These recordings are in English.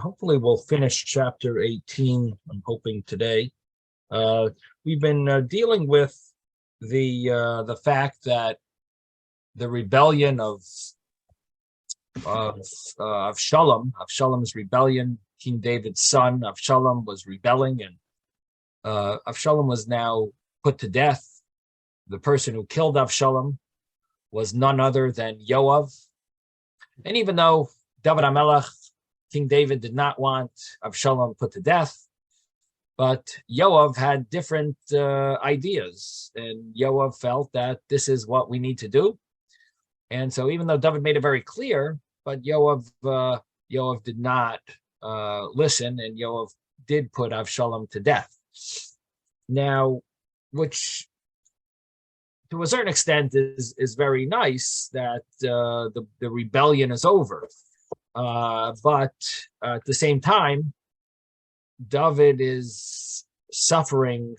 hopefully we'll finish chapter 18, I'm hoping today. We've been dealing with the fact that the rebellion of Avshalom's rebellion, King David's son, Avshalom was rebelling, and Avshalom was now put to death. The person who killed Avshalom was none other than Yoav. And even though David HaMelech, King David, did not want Avshalom put to death, but Yoav had different ideas, and Yoav felt that this is what we need to do. And so even though David made it very clear, but Yoav did not listen, and Yoav did put Avshalom to death. Now, which to a certain extent is very nice that the rebellion is over. But at the same time, David is suffering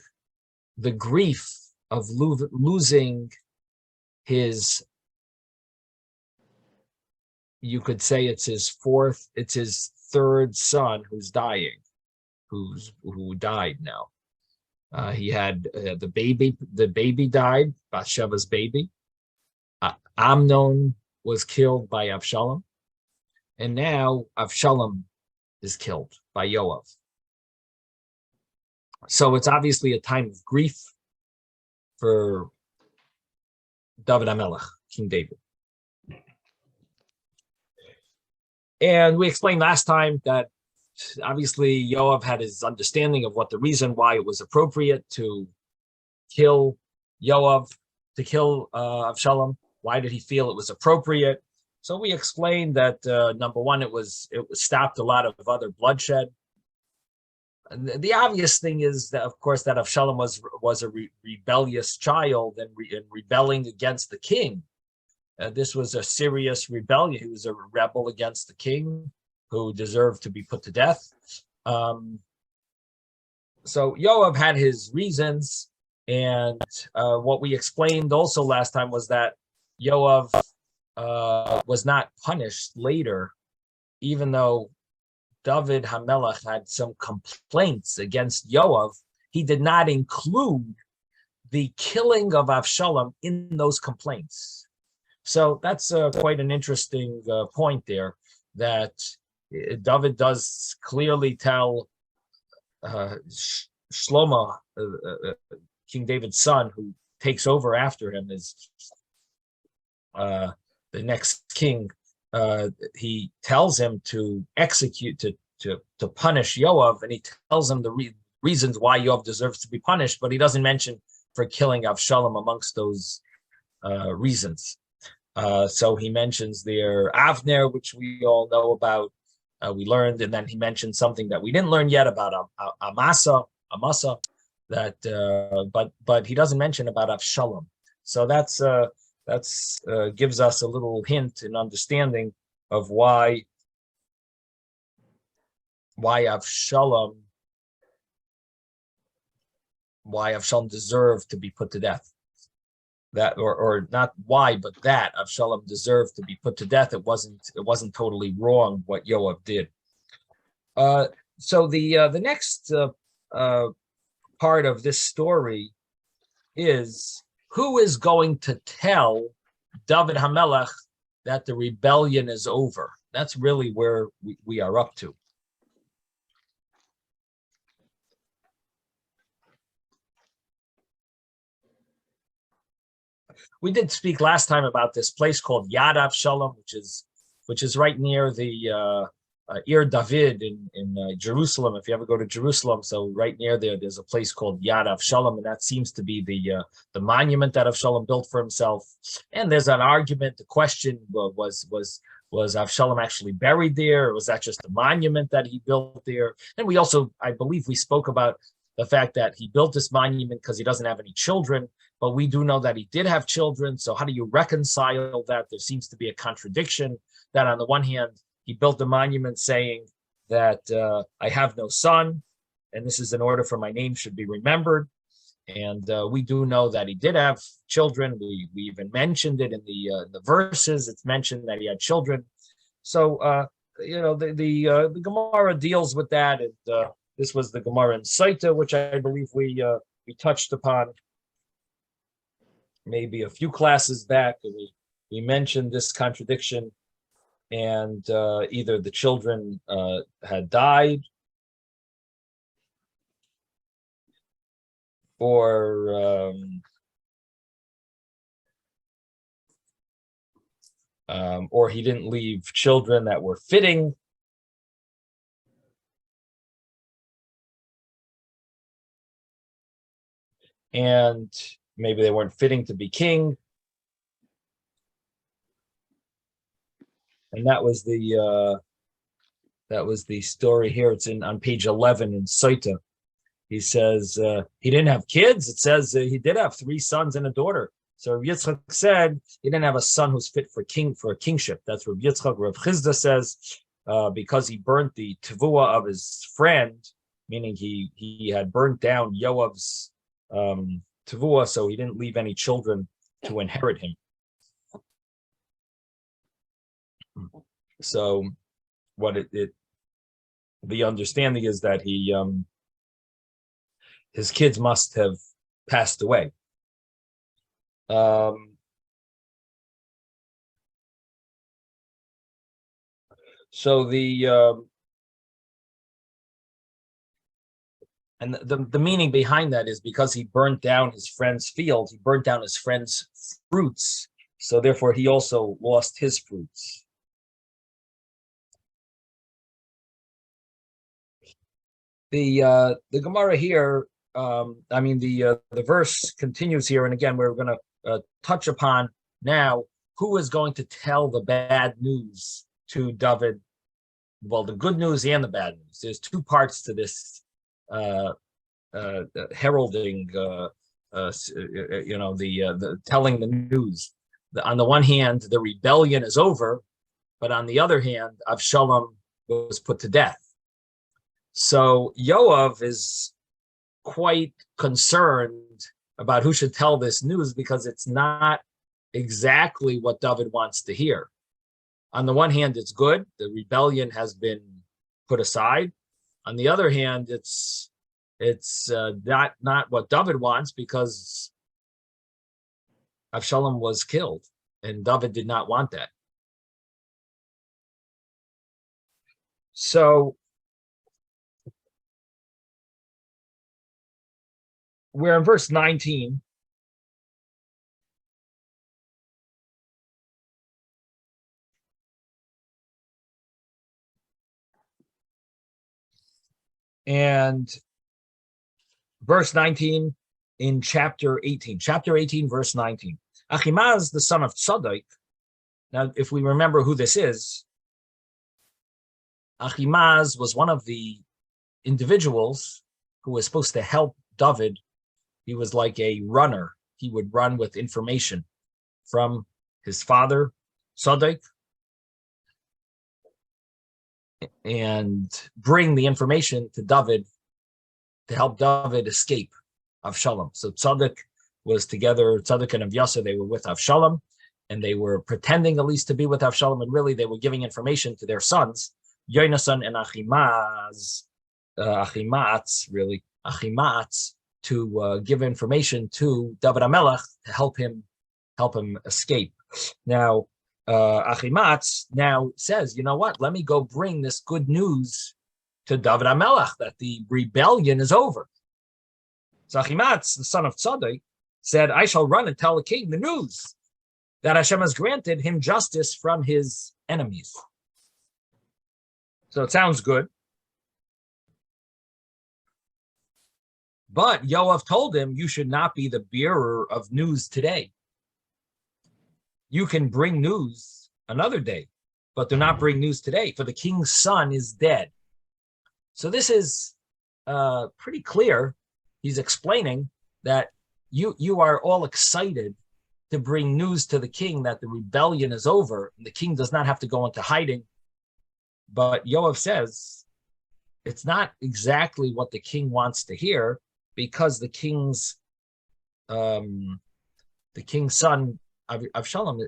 the grief of losing his, you could say it's his third son who's dying, who died now. He had the baby died, Bathsheba's baby. Amnon was killed by Avshalom, and now Avshalom is killed by Yoav. So it's obviously a time of grief for David HaMelech, King David. And we explained last time that obviously Yoav had his understanding of what the reason why it was appropriate to kill Avshalom. Why did he feel it was appropriate? So we explained that number one, it stopped a lot of other bloodshed. And the obvious thing is that, of course, that Avshalom was a rebellious child and rebelling against the king. This was a serious rebellion. He was a rebel against the king, who deserved to be put to death. So Yoav had his reasons, and what we explained also last time was that Yoav was not punished later, even though David HaMelech had some complaints against Yoav. He did not include the killing of Avshalom in those complaints. So that's quite an interesting point there, that David does clearly tell Shlomo, King David's son, who takes over after him as the next king. He tells him to execute, to punish Yoav, and he tells him the reasons why Yoav deserves to be punished, but he doesn't mention for killing Avshalom amongst those reasons. So he mentions there Avner, which we all know about. We learned, and then he mentioned something that we didn't learn yet about Amasa, that but he doesn't mention about Avshalom. So that's gives us a little hint and understanding of why Avshalom deserved to be put to death. That or not why, but that Avshalom deserved to be put to death. It wasn't totally wrong what Yoav did. So the next part of this story is, who is going to tell David HaMelech that the rebellion is over? That's really where we are up to. We did speak last time about this place called Yad Avshalom, which is right near the Ir David in Jerusalem. If you ever go to Jerusalem, so right near there's a place called Yad Avshalom, and that seems to be the monument that Avshalom built for himself. And there's an argument. The question was Avshalom actually buried there, or was that just a monument that he built there? And we also, I believe, we spoke about the fact that he built this monument because he doesn't have any children. But we do know that he did have children. So how do you reconcile that? There seems to be a contradiction that on the one hand, he built the monument saying that I have no son, and this is in order for my name should be remembered. And we do know that he did have children. We even mentioned it in the verses. It's mentioned that he had children. So the Gemara deals with that, and this was the Gemara in Saita, which I believe we touched upon maybe a few classes back. We mentioned this contradiction, and either the children had died, or he didn't leave children that were fitting. And maybe they weren't fitting to be king. And that was the story here. It's on page 11 in Saita. He says he didn't have kids. It says he did have 3 sons and a daughter. So Rav Yitzchok said he didn't have a son who's fit for a kingship. That's Rav Yitzchok. Rav Chizda says because he burnt the tevua of his friend, meaning he had burnt down Yoav's tevua, so he didn't leave any children to inherit him. So what the understanding is that his kids must have passed away. So and the meaning behind that is because he burnt down his friend's field, he burnt down his friend's fruits, so therefore he also lost his fruits. The Gemara here, the verse continues here, and again we're going to touch upon now who is going to tell the bad news to David. Well, the good news and the bad news. There's 2 parts to this heralding, the telling the news. On the one hand, the rebellion is over, but on the other hand, Avshalom was put to death. So Yoav is quite concerned about who should tell this news because it's not exactly what David wants to hear. On the one hand, it's good. The rebellion has been put aside. On the other hand, it's not what David wants because Avshalom was killed, and David did not want that. So we're in verse 19. And verse 19 in chapter 18. Chapter 18, verse 19. Achimaaz, the son of Tzadok. Now, if we remember who this is, Achimaaz was one of the individuals who was supposed to help David. He was like a runner. He would run with information from his father, Tzadok, and bring the information to David to help David escape Avshalom. So Tzadok was together, Tzadok and Avyasa, they were with Avshalom, and they were pretending at least to be with Avshalom, and really they were giving information to their sons, Yonasan and Achimaatz, to give information to David HaMelech to help him escape. Now, Achimaatz now says, you know what? Let me go bring this good news to David HaMelech that the rebellion is over. So Achimaatz, the son of Tzadok, said, I shall run and tell the king the news that Hashem has granted him justice from his enemies. So it sounds good. But Yoav told him, you should not be the bearer of news today. You can bring news another day, but do not bring news today, for the king's son is dead. So this is pretty clear. He's explaining that you are all excited to bring news to the king that the rebellion is over, and the king does not have to go into hiding. But Yoav says it's not exactly what the king wants to hear, because the king's son Avshalom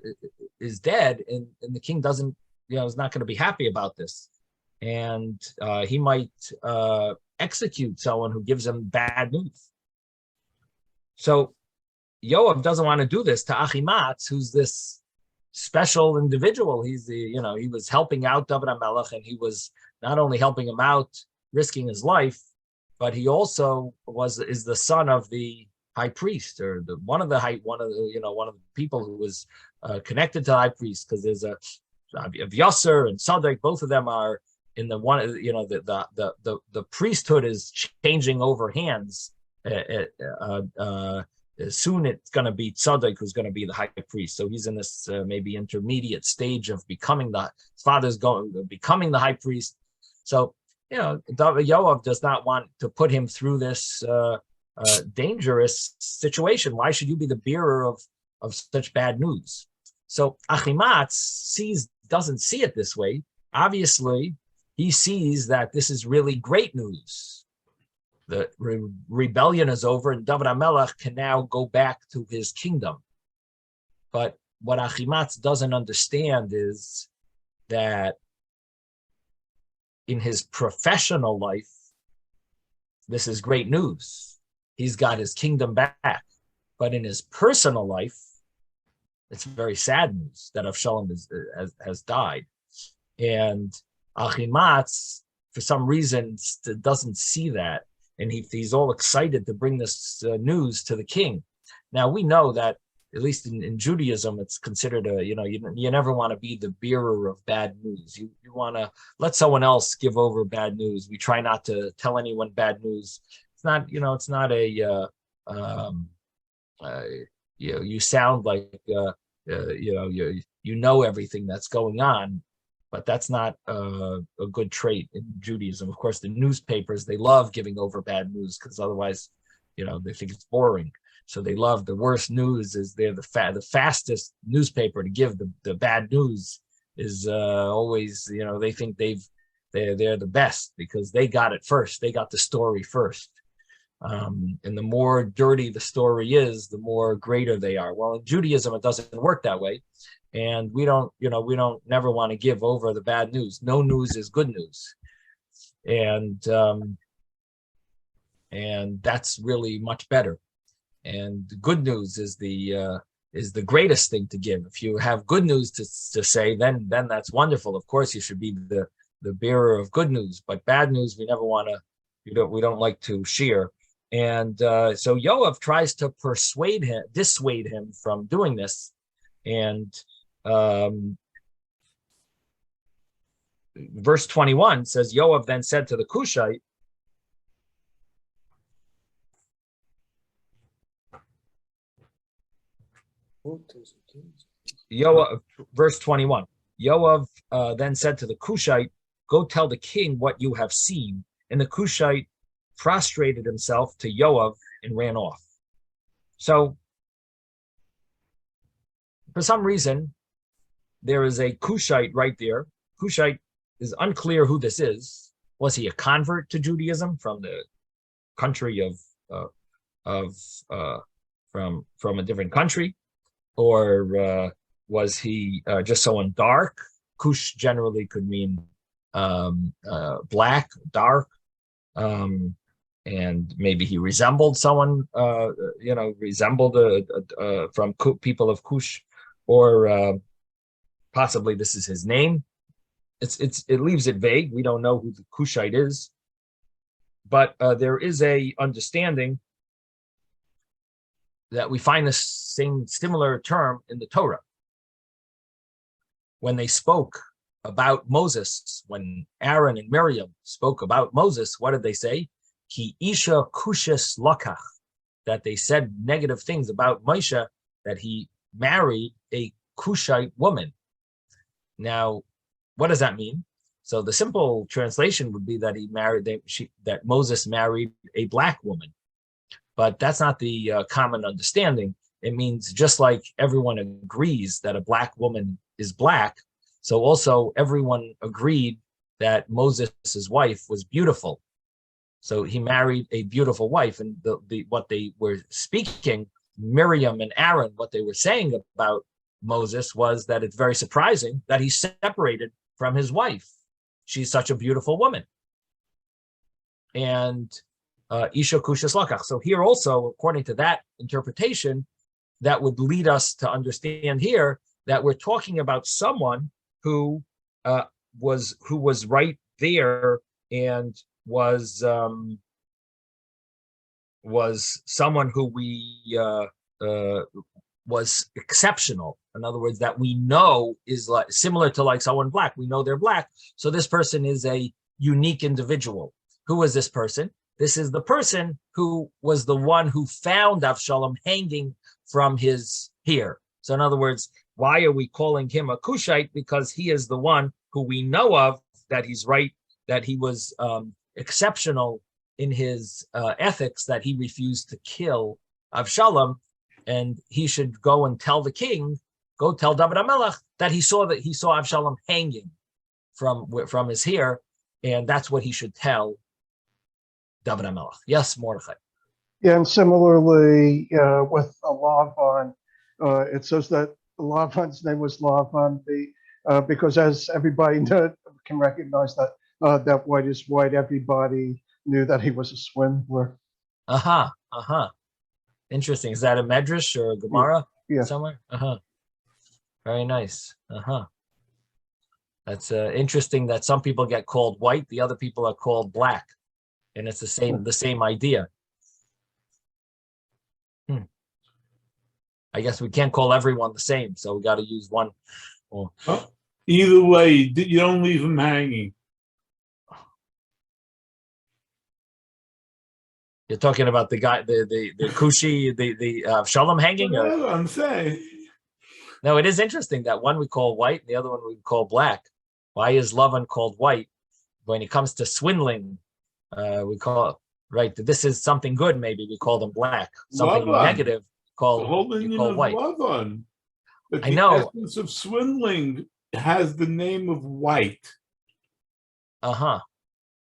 is dead, and the king doesn't is not going to be happy about this, and he might execute someone who gives him bad news. So Yoav doesn't want to do this to Achimatz, who's this special individual. He's he was helping out David HaMelech, and he was not only helping him out, risking his life, but he also is the son of the high priest, or one of the people who was connected to the high priest, because there's a Yasser and Sadek. Both of them are in the one. The priesthood is changing over hands. Soon it's going to be Tzaddik who's going to be the high priest. So he's in this maybe intermediate stage of becoming his father's becoming the high priest. So, Yoav does not want to put him through this dangerous situation. Why should you be the bearer of such bad news? So Achimatz doesn't see it this way. Obviously, he sees that this is really great news. The rebellion is over, and David HaMelech can now go back to his kingdom. But what Achimatz doesn't understand is that in his professional life, this is great news. He's got his kingdom back. But in his personal life, it's very sad news that Avshalom has died. And Achimatz, for some reason, doesn't see that. And he's all excited to bring this news to the king. Now, we know that, at least in Judaism, it's considered you never want to be the bearer of bad news. You want to let someone else give over bad news. We try not to tell anyone bad news. It's not, it's not you sound like, you know everything that's going on, but that's not a good trait in Judaism. Of course, the newspapers, they love giving over bad news, because otherwise, they think it's boring. So they love the worst news. They're the fastest newspaper to give the bad news is always, they think they're the best because they got it first. They got the story first. And the more dirty the story is, the more greater they are. Well, in Judaism, it doesn't work that way. And we don't never want to give over the bad news. No news is good news. And that's really much better. And good news is the greatest thing to give. If you have good news to say, then that's wonderful. Of course, you should be the bearer of good news. But bad news, we never want to. We don't like to share. And so Yoav tries to dissuade him from doing this. And verse 21 says, Yoav then said to the Cushite, verse 21, Yoav then said to the Cushite, go tell the king what you have seen. And the Cushite prostrated himself to Yoav and ran off. So, for some reason, there is a Cushite right there. Cushite is unclear who this is. Was he a convert to Judaism from the country from a different country? Or was he just someone dark? Cush generally could mean black, dark, and maybe he resembled someone, from people of Cush, or possibly this is his name. It leaves it vague. We don't know who the Cushite is, but there is a understanding that we find the same similar term in the Torah. When they spoke about Moses, when Aaron and Miriam spoke about Moses, what did they say? Ki isha kushes lakach, that they said negative things about Moshe, that he married a Cushite woman. Now, what does that mean? So the simple translation would be that that Moses married a black woman. But that's not the common understanding. It means just like everyone agrees that a black woman is black, so also everyone agreed that Moses' wife was beautiful. So he married a beautiful wife, and what they were speaking, Miriam and Aaron, what they were saying about Moses was that it's very surprising that he's separated from his wife. She's such a beautiful woman. And Isha Kushas Lakach. So here also, according to that interpretation, that would lead us to understand here that we're talking about someone who was right there and was someone who was exceptional. In other words, that we know is like similar to like someone black. We know they're black. So this person is a unique individual. Who was this person? This is the person who was the one who found Avshalom hanging from his hair. So in other words, why are we calling him a Cushite? Because he is the one who we know of, that he's right, that he was exceptional in his ethics, that he refused to kill Avshalom, and he should go and tell the king, go tell David HaMelech that he saw Avshalom hanging from his hair, and that's what he should tell David HaMelech. Yes, Mordechai. Yeah, and similarly with Lavan, it says that Lavan's name was Lavan because, as everybody can recognize, that that white is white. Everybody knew that he was a swindler. Interesting. Is that a Medrash or a Gemara? Yeah. Somewhere? Very nice. That's interesting that some people get called white, the other people are called black, and it's the same idea. I guess we can't call everyone the same, so we got to use one. Well, either way, you don't leave him hanging. You're talking about the guy, the Kushi, the Shalom hanging? Well, I'm saying. No, it is interesting that one we call white, and the other one we call black. Why is Lavan called white? When it comes to swindling, we call right. This is something good. Maybe we call them black. Something Lavan. Negative. The whole meaning of white. Lavan. But I know. The essence of swindling has the name of white.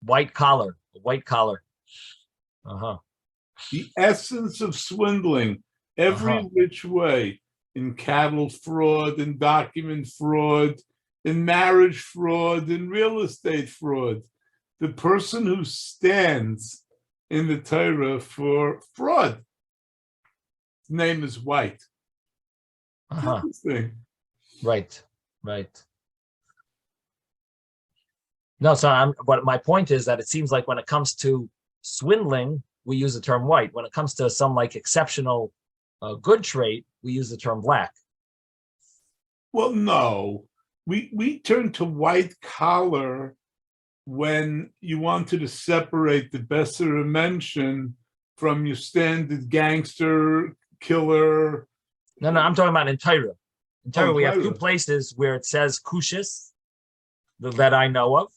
White collar. White collar. The essence of swindling, every which way, in cattle fraud, in document fraud, in marriage fraud, in real estate fraud. The person who stands in the Torah for fraud, his name is white. Interesting. Right. No, so but my point is that it seems like when it comes to swindling, we use the term white. When it comes to some like exceptional good trait, we use the term black. Well, no. We turn to white collar when you wanted to separate the Besser mention from your standard gangster, killer. No, I'm talking about in Torah. In Torah, we have Torah. two places where it says Kushis, that I know of,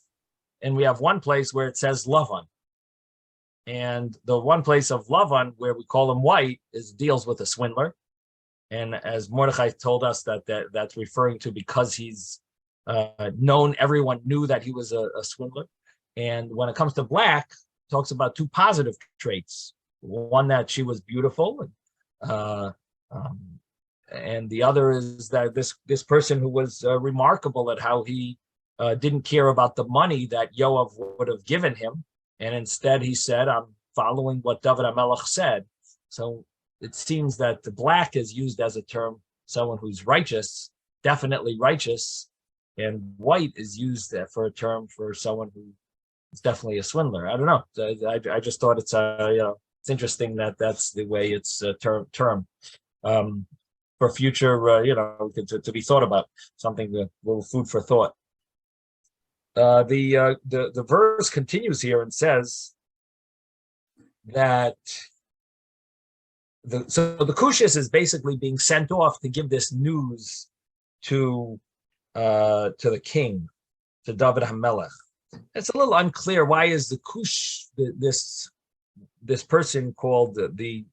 and we have one place where it says Lavan. And the one place of Lavan where we call him white deals with a swindler. And as Mordechai told us, that's referring to because he's known, everyone knew that he was a swindler. And when it comes to black, it talks about two positive traits. One, that she was beautiful, and the other is that this person who was remarkable at how he didn't care about the money that Yoav would have given him. And instead he said, I'm following what David HaMelech said. So it seems that the black is used as a term, someone who's righteous, definitely righteous, and white is used for a term for someone who is definitely a swindler. I don't know. I just thought it's it's interesting that that's the way it's termed for future to be thought about, something a little food for thought. The verse continues here and says that the Cushis is basically being sent off to give this news to the king, to David HaMelech. It's a little unclear why is the Cush this person called the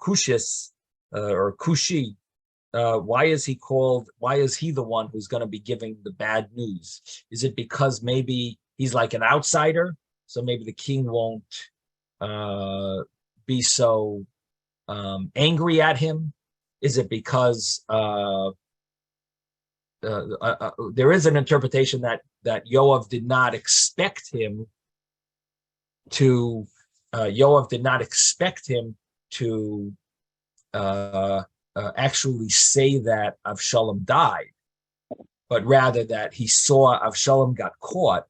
Cushis or Cushi. Why is he the one who's going to be giving the bad news? Is it because maybe he's like an outsider, so maybe the king won't be so angry at him Is it because there is an interpretation that Yoav did not expect him to actually say that Avshalom died, but rather that he saw Avshalom got caught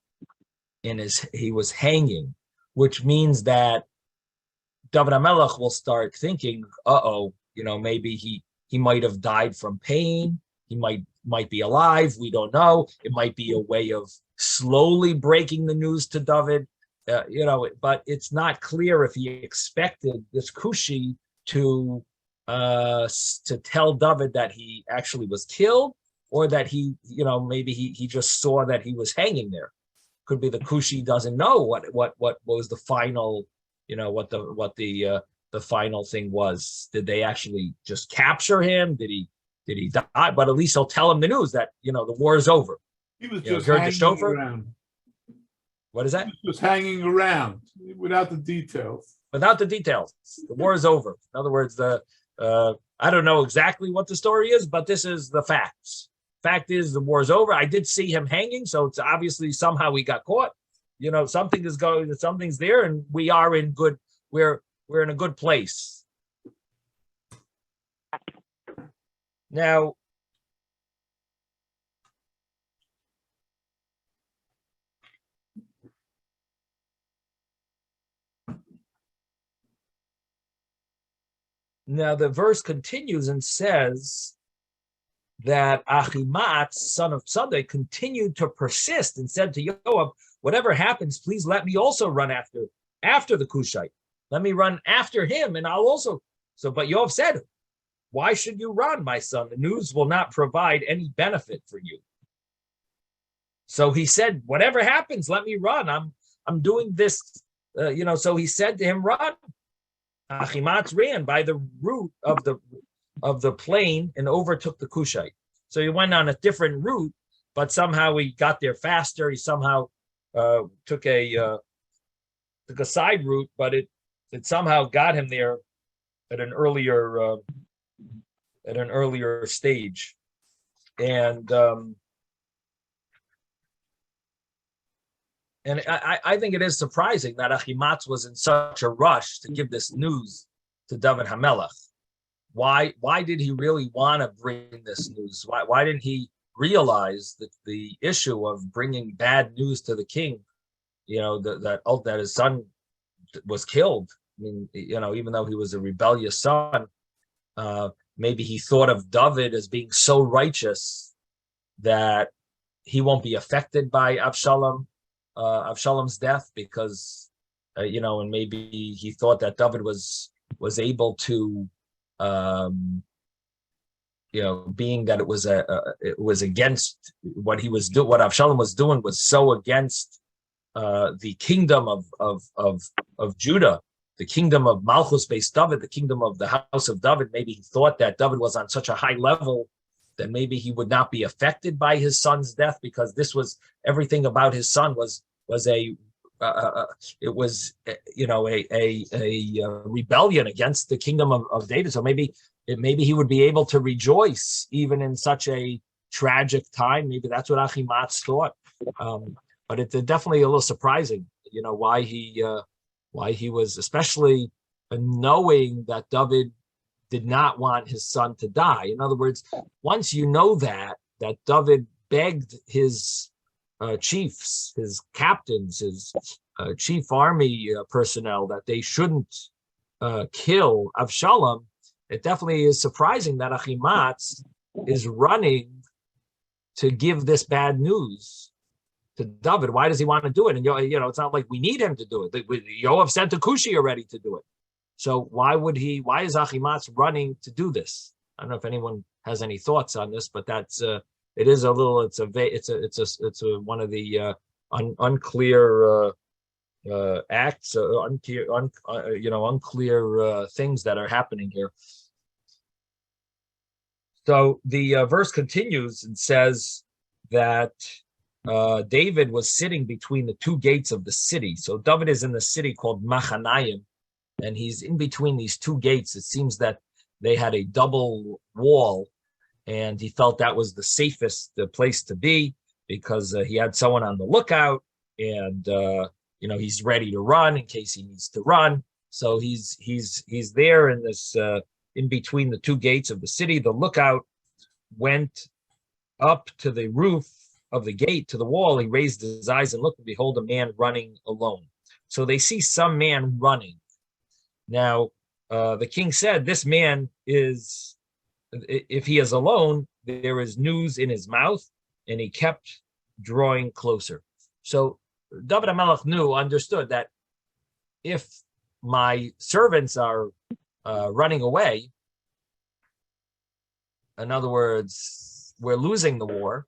he was hanging, which means that David HaMelech will start thinking, maybe he might have died from pain. He might be alive. We don't know. It might be a way of slowly breaking the news to David, but it's not clear if he expected this Kushi to tell David that he actually was killed, or that maybe he just saw that he was hanging there. Could be the Kushi doesn't know what was the final, what the final thing was. Did they actually just capture him? Did he die? But at least he'll tell him the news that the war is over. He was just hanging around. What is that? He was hanging around without the details. Without the details, the war is over. In other words, I don't know exactly what the story is, but this is the facts. Fact is, the war is over. I did see him hanging, so it's obviously somehow he got caught. Something's there, and we're in a good place. Now, the verse continues and says that Achimaatz, son of Sunday, continued to persist and said to Yoav, whatever happens, please let me also run after the Cushite. Let me run after him, and I'll also. But Yoav said, why should you run, my son? The news will not provide any benefit for you. So he said, whatever happens, let me run. I'm doing this, So he said to him, run. Achimaatz ran by the route of the plain and overtook the Cushite. So he went on a different route, but somehow he got there faster. He somehow took a side route, but it somehow got him there at an earlier stage. And I think it is surprising that Achimaatz was in such a rush to give this news to David HaMelech. Why did he really want to bring this news? Why didn't he realize that the issue of bringing bad news to the king, that his son was killed? I mean, even though he was a rebellious son, maybe he thought of David as being so righteous that he won't be affected by Avshalom's death, because and maybe he thought that David was able to, being that it was against what he was doing, what Avshalom was doing was so against the kingdom of Judah, the kingdom of Malchus based David, the kingdom of the house of David. Maybe he thought that David was on such a high level that maybe he would not be affected by his son's death, because this was everything about his son was a rebellion against the kingdom of David. So maybe he would be able to rejoice even in such a tragic time. Maybe that's what Achimaatz thought. But it's definitely a little surprising, why he was, especially knowing that David did not want his son to die. In other words, once you know that David begged his chiefs, his captains, his chief army personnel that they shouldn't kill Avshalom, it definitely is surprising that Achimaatz is running to give this bad news to David. Why does he want to do it? And it's not like we need him to do it. Yoav sent to Cushi already to do it. So why is Achimaatz running to do this? I don't know if anyone has any thoughts on this, but that's it is a little, it's one of the unclear acts, unclear things that are happening here. So the verse continues and says that David was sitting between the two gates of the city. So David is in the city called Machanayim, and he's in between these two gates. It seems that they had a double wall, and he felt that was the safest place to be because he had someone on the lookout, and he's ready to run in case he needs to run. So he's there in this in between the two gates of the city. The lookout went up to the roof of the gate, to the wall. He raised his eyes and looked, and behold, a man running alone. So they see some man running. Now, the king said, this man is, if he is alone, there is news in his mouth, and he kept drawing closer. So David HaMelech understood that if my servants are running away, in other words, we're losing the war,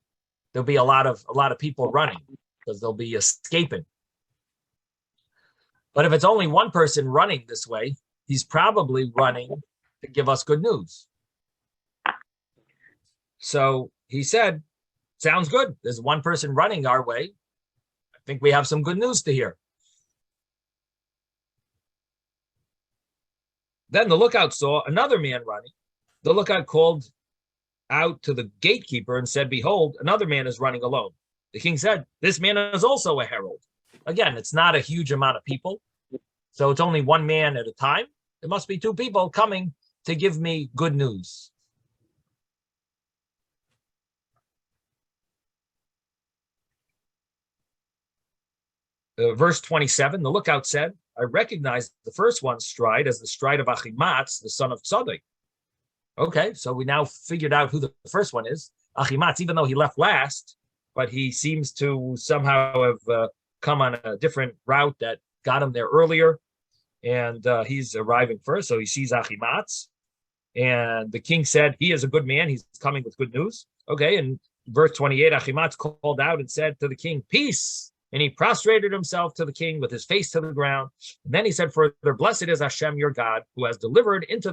there'll be a lot of people running because they'll be escaping. But if it's only one person running this way, he's probably running to give us good news. So he said, sounds good. There's one person running our way. I think we have some good news to hear. Then the lookout saw another man running. The lookout called out to the gatekeeper and said, behold, another man is running alone. The king said, this man is also a herald. Again, it's not a huge amount of people, so it's only one man at a time. It must be two people coming to give me good news. Verse 27, the lookout said, I recognize the first one's stride as the stride of Achimatz, the son of Tzadok. Okay, so we now figured out who the first one is. Achimatz, even though he left last, but he seems to somehow have come on a different route that got him there earlier. And he's arriving first, so he sees Achimatz. And the king said, he is a good man. He's coming with good news. Okay, and verse 28, Achimatz called out and said to the king, peace. And he prostrated himself to the king with his face to the ground. And then he said further, blessed is Hashem your God, who has delivered into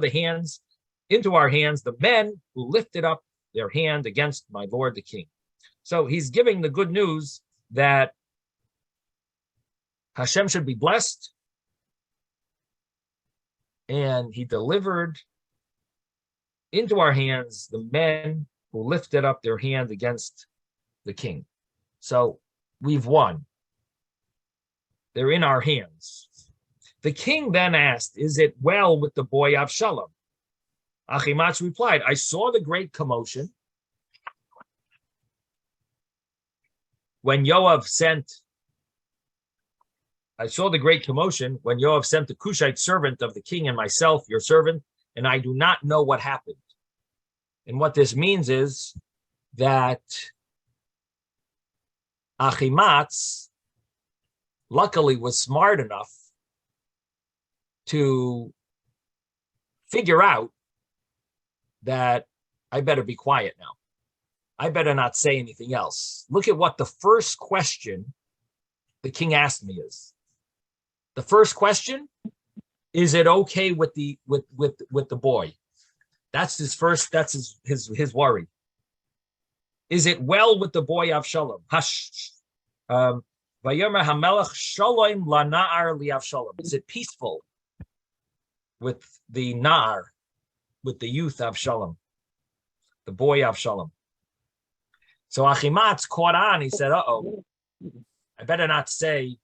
our hands the men who lifted up their hand against my lord the king. So he's giving the good news that Hashem should be blessed, and he delivered into our hands the men who lifted up their hand against the king. So we've won. They're in our hands. The king then asked, is it well with the boy Avshalom? Achimatz replied, I saw the great commotion when Yoav sent the Cushite servant of the king and myself, your servant, and I do not know what happened. And what this means is that Achimatz luckily was smart enough to figure out that I better be quiet now. I better not say anything else. Look at what the first question the king asked me is. The first question, is it okay with the boy? That's his first, that's his worry. Is it well with the boy Avshalom? Vayomer hamelech shalom lana'ar li'Avshalom. Is it peaceful with the na'ar, with the youth Avshalom, the boy Avshalom? So Achimatz caught on. He said, uh-oh, I better not say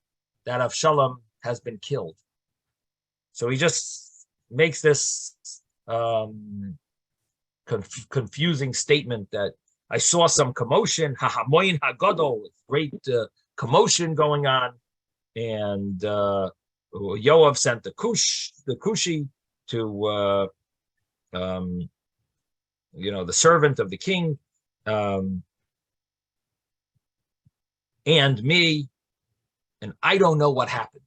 that Avshalom has been killed. So he just makes this confusing statement that I saw some commotion, hahamoyin hagadol, great commotion going on, and Yoav sent the Cushi to the servant of the king, and me, and I don't know what happened.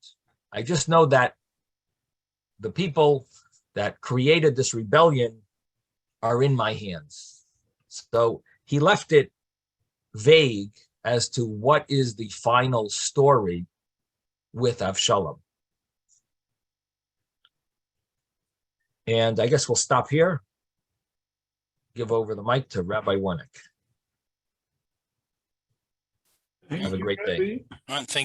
I just know that the people that created this rebellion are in my hands. So he left it vague as to what is the final story with Avshalom. And I guess we'll stop here. Give over the mic to Rabbi Warnick. Have a great day. All right, thank